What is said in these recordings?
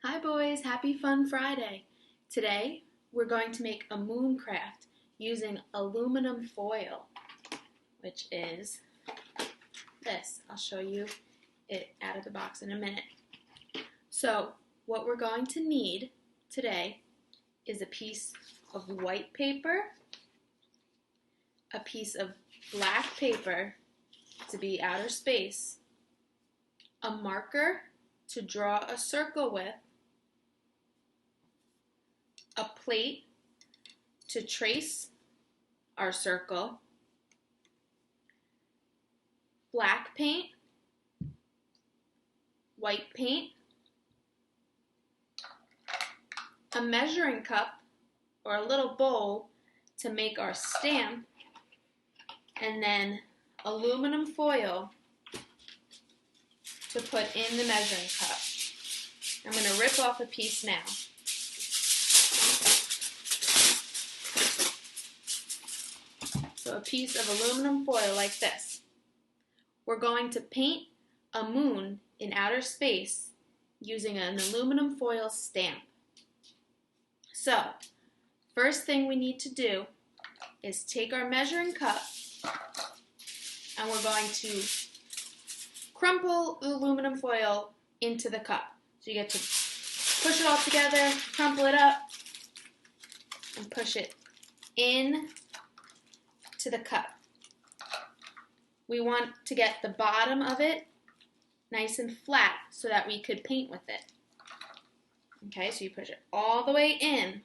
Hi boys, happy Fun Friday. Today we're going to make a moon craft using aluminum foil, which is this. I'll show you it out of the box in a minute. So what we're going to need today is a piece of white paper, a piece of black paper to be outer space, a marker to draw a circle with, a plate to trace our circle, black paint, white paint, a measuring cup or a little bowl to make our stamp, and then aluminum foil to put in the measuring cup. I'm going to rip off a piece now. So a piece of aluminum foil like this. We're going to paint a moon in outer space using an aluminum foil stamp. So, first thing we need to do is take our measuring cup and we're going to crumple the aluminum foil into the cup. So you get to push it all together, crumple it up, and push it in to the cup. We want to get the bottom of it nice and flat so that we could paint with it. Okay, so you push it all the way in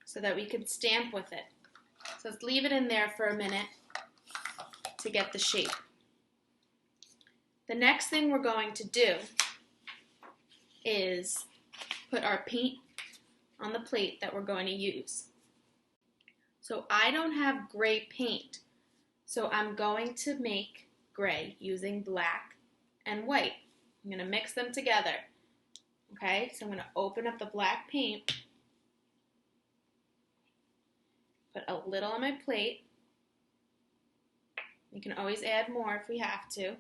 so that we could stamp with it. So let's leave it in there for a minute to get the shape. The next thing we're going to do is put our paint on the plate that we're going to use. So I don't have gray paint, so I'm going to make gray using black and white. I'm going to mix them together. Okay, so I'm going to open up the black paint, put a little on my plate. You can always add more if we have to.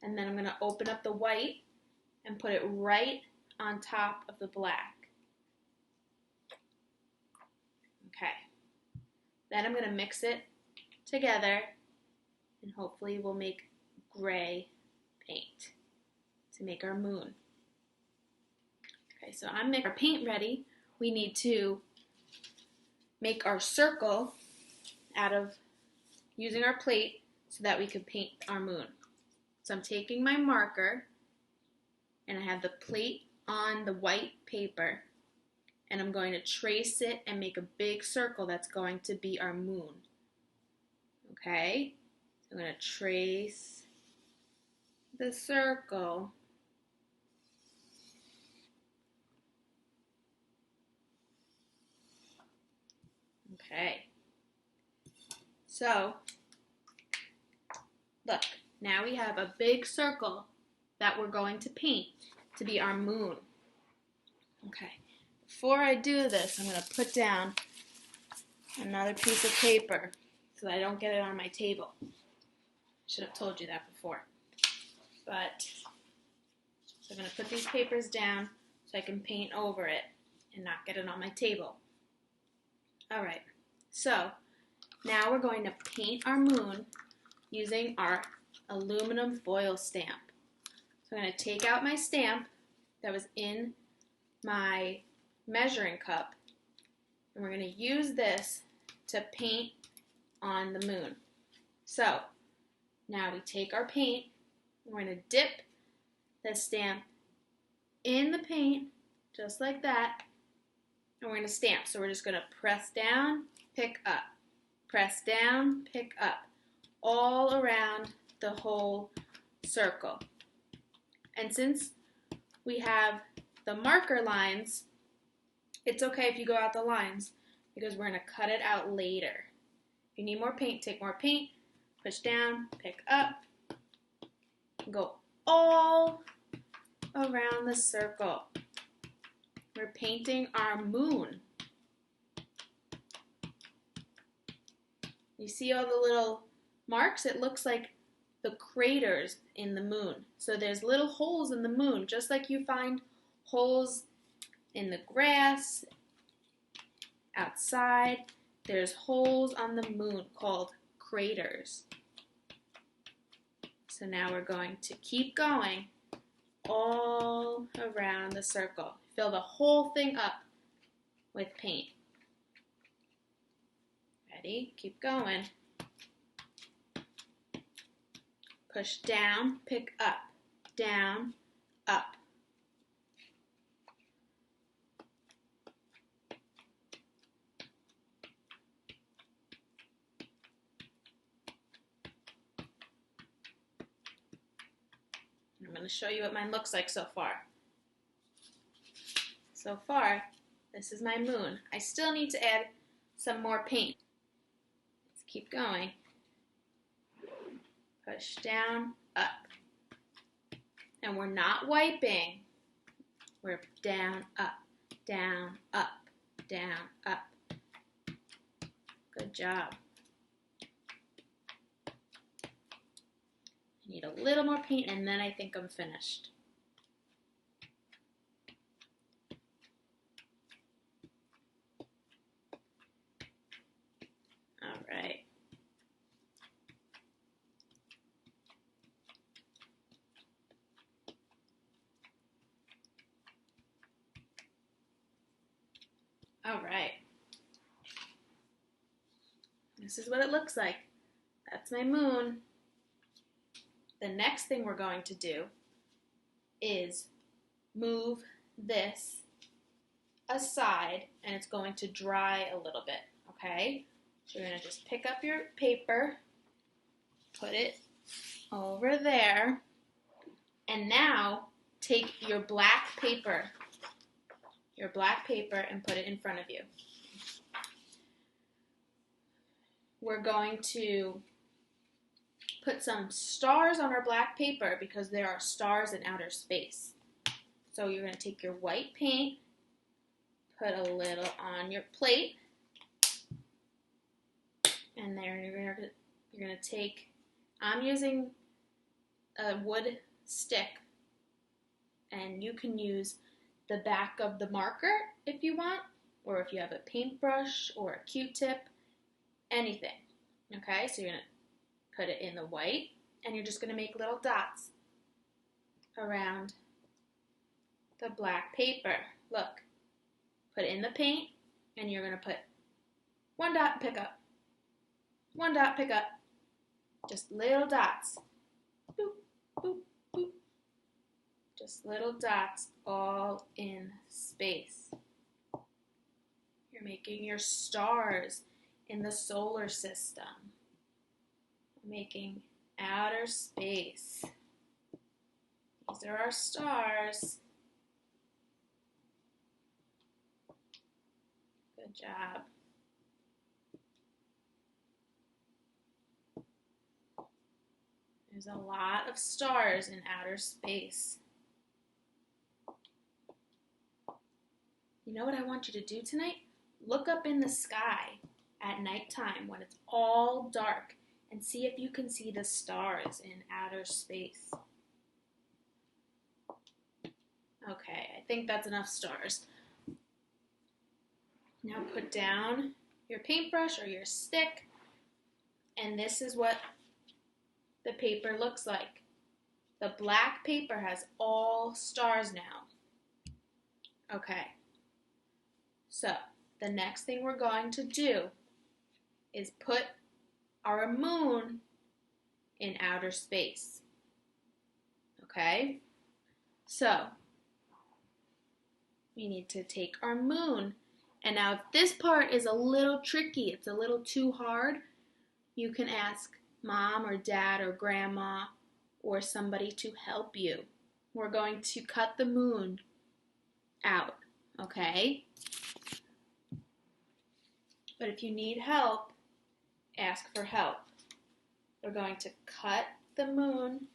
And then I'm going to open up the white and put it right on top of the black. Okay. Then I'm going to mix it together and hopefully we'll make gray paint to make our moon. Okay, so I'm making our paint ready. We need to make our circle out of using our plate so that we could paint our moon. So I'm taking my marker and I have the plate on the white paper and I'm going to trace it and make a big circle that's going to be our moon. Okay, so I'm going to trace the circle. Okay, so look, now we have a big circle that we're going to paint to be our moon. Okay, before I do this, I'm going to put down another piece of paper so that I don't get it on my table. Should have told you that before. But, so I'm going to put these papers down so I can paint over it and not get it on my table. Alright, so now we're going to paint our moon using our aluminum foil stamp. So I'm going to take out my stamp that was in my measuring cup and we're going to use this to paint on the moon. So now we take our paint and we're going to dip the stamp in the paint just like that and we're going to stamp. So we're just going to press down, pick up, press down, pick up, all around the whole circle. And since we have the marker lines, it's okay if you go out the lines because we're going to cut it out later. If you need more paint, take more paint, push down, pick up, go all around the circle. We're painting our moon. You see all the little marks? It looks like the craters in the moon. So there's little holes in the moon, just like you find holes in the grass, outside. There's holes on the moon called craters. So now we're going to keep going all around the circle. Fill the whole thing up with paint. Ready? Keep going. Push down, pick up, down, up. I'm going to show you what mine looks like so far. So far, this is my moon. I still need to add some more paint. Let's keep going. Push down, up. And we're not wiping. We're down, up, down, up, down, up. Good job. I need a little more paint and then I think I'm finished. All right. All right. This is what it looks like. That's my moon. The next thing we're going to do is move this aside and it's going to dry a little bit, okay? So you're going to just pick up your paper, put it over there, and now take your black paper and put it in front of you. We're going to put some stars on our black paper because there are stars in outer space. So you're going to take your white paint, put a little on your plate, and then you're going to take, I'm using a wood stick, and you can use the back of the marker if you want, or if you have a paintbrush or a Q-tip, anything. Okay, so you're going to put it in the white, and you're just going to make little dots around the black paper. Look, put it in the paint, and you're going to put one dot, pick up. One dot, pick up. Just little dots. Boop, boop, boop. Just little dots all in space. You're making your stars in the solar system. Making outer space. These are our stars. Good job. There's a lot of stars in outer space. You know what I want you to do tonight? Look up in the sky at nighttime when it's all dark and see if you can see the stars in outer space. Okay, I think that's enough stars. Now put down your paintbrush or your stick, and this is what the paper looks like. The black paper has all stars now. Okay, so the next thing we're going to do is put our moon in outer space. Okay, so we need to take our moon, and now if this part is a little tricky, it's a little too hard, you can ask mom or dad or grandma or somebody to help you. We're going to cut the moon out, okay? But if you need help, ask for help. We're going to cut the moon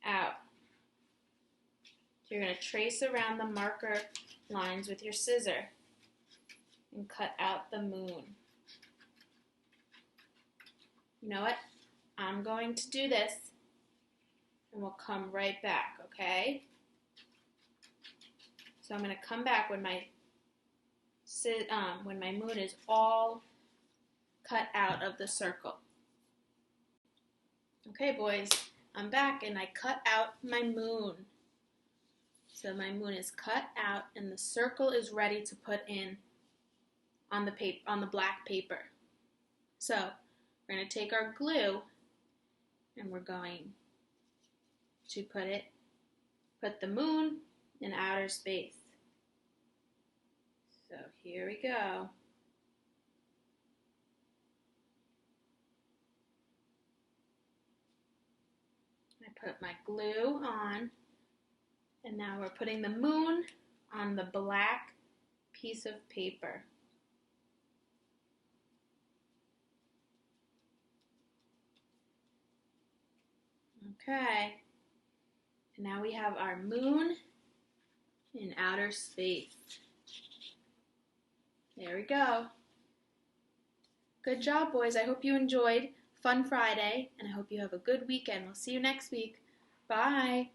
out. You're going to trace around the marker lines with your scissor and cut out the moon. You know what? I'm going to do this and we'll come right back, okay? So I'm going to come back when my moon is all cut out of the circle. Okay, boys, I'm back and I cut out my moon. So my moon is cut out and the circle is ready to put in on the black paper. So we're going to take our glue and we're going to put the moon in outer space. So here we go. I put my glue on, and now we're putting the moon on the black piece of paper. Okay, and now we have our moon in outer space. There we go. Good job, boys. I hope you enjoyed Fun Friday, and I hope you have a good weekend. We'll see you next week. Bye.